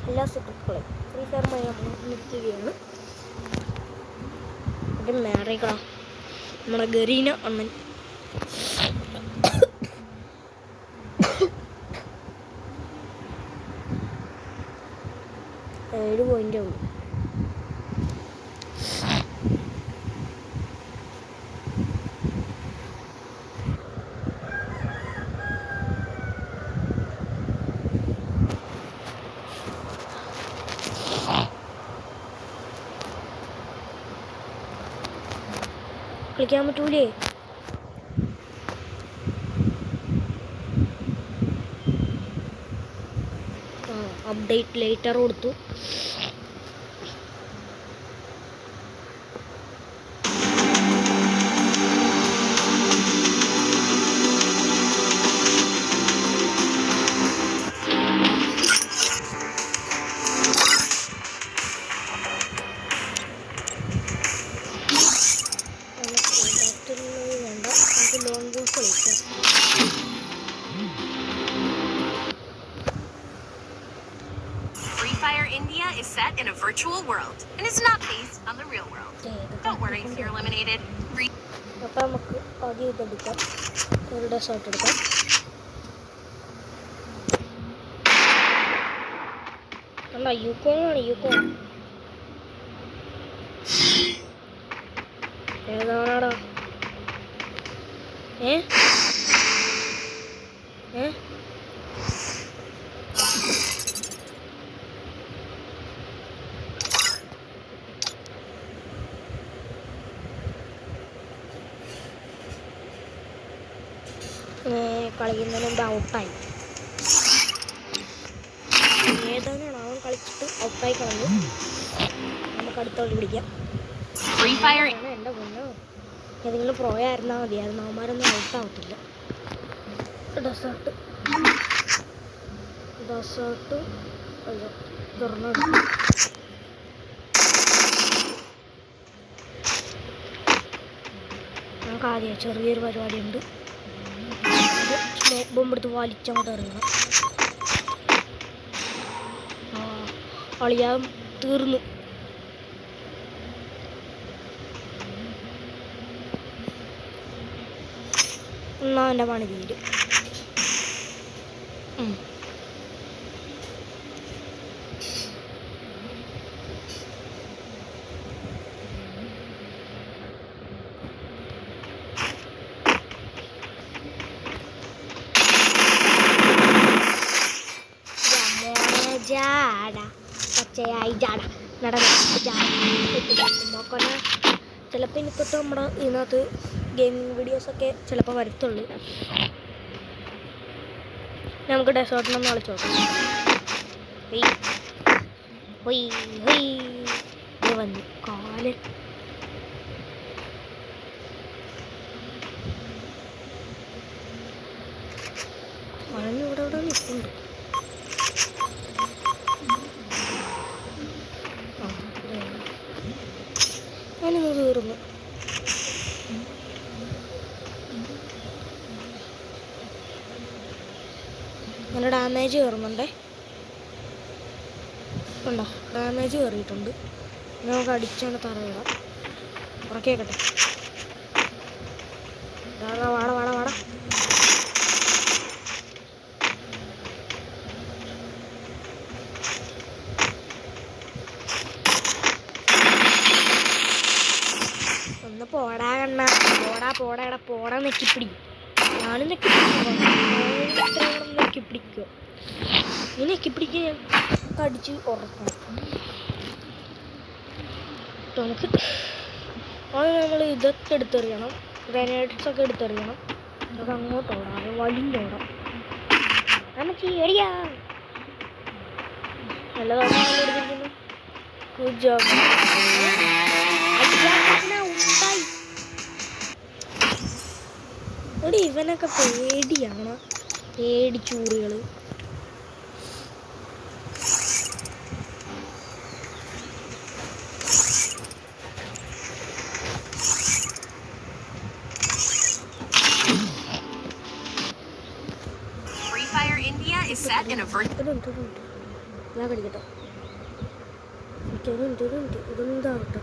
എല്ലാ സുഹൃത്തുക്കളെയും ഫ്രീ ഫയറുമായി നമ്മൾ നിൽക്കുകയാണ്. ഇത് മാറിക്കളാം നമ്മുടെ ഗരീന അണ്ണൻ. ഏഴ് പോയിൻ്റേ ഉള്ളൂ. കളിക്കാൻ പറ്റൂലേ? അപ്ഡേറ്റ് ലേറ്റർ കൊടുത്തു. Free Fire India is set in a virtual world and is not based on the real world. Don't worry if you're eliminated. അപ്പോൾ നമുക്ക് ആദ്യം ഇതെടുക്കാം, ഒരു ഡെസേർട്ട് എടുക്കാം. അല്ല യൂക്കോണാണ്, യൂക്കോൺ ഏതാണാടാ? കളിക്കുന്നതിന് മുമ്പ് ഔട്ടായി. ഏതാണ് അവൻ കളിച്ചിട്ട് ഔട്ടായി കളഞ്ഞു. നമുക്ക് അടുത്തോട്ട് പിടിക്കാം. എൻ്റെ പൊന്നോ, ഏതെങ്കിലും പ്രോ ആയിരുന്നാൽ മതിയായിരുന്നു. അവന്മാരൊന്നും ഔട്ടാവത്തില്ല. ഡെസേർട്ട് അല്ല തുറന്നെടുക്കും. നമുക്ക് ആദ്യം ചെറിയൊരു പരിപാടിയുണ്ട്. സ്മോക്ക് ബോംബ് എടുത്ത് വലിച്ചങ്ങോട്ട് എറിയണം. കളിയാൻ തീർന്നു. എന്നാ എൻ്റെ പണി തീരും. ജാട പച്ചയായി ജാട നോക്കണ. ചിലപ്പോൾ എനിക്കൊട്ട് നമ്മുടെ ഇതിനകത്ത് ഗെയിമിങ് വീഡിയോസൊക്കെ ചിലപ്പോൾ വരത്തുള്ളൂ. നമുക്ക് ഡെസേർട്ടിനൊന്ന് കളിച്ചു നോക്കാം. വന്നു കാലൻ. ഇവിടെ ഇവിടെ നിൽക്കുന്നുണ്ട്. ഞാനിന്ന് തീർന്നു. നല്ല ഡാമേജ് കയറുന്നുണ്ടേ. ഉണ്ടോ? ഡാമേജ് കയറിയിട്ടുണ്ട്. നമുക്ക് അടിച്ചാണ് തറയിടാം. ഉറക്കേക്കട്ടെ. വാട വാട വാട. ഒന്ന് പോടാ കണ്ണ. പോടാ നെക്കിപ്പിടി. ഞാനും നെക്കിപ്പിടിക്കുക. ഈ നെക്കിപ്പിടിക്കുക ഞാൻ കടിച്ച് ഉറക്കണം. നമുക്ക് അത് നമ്മൾ ഇതൊക്കെ എടുത്തെറിയണം. ഗ്രനേഡ്സൊക്കെ എടുത്തെറിയണം. അതൊക്കെ അങ്ങോട്ടോടാം. അത് വലിഞ്ഞോടാം. നമുക്ക് എടിയാ നല്ലതാണ് എടുത്തിരിക്കുന്നു. Good job. എടി ഇവനൊക്കെ പേടിയാണ്. പേടിച്ചൂറികൾ. Free Fire India is set in a virtual. ഞാൻ കടിക്കട്ടോ. എനിക്ക് ഒരു മിനിറ്റ് ഇതൊന്നും ഇതാവട്ടോ.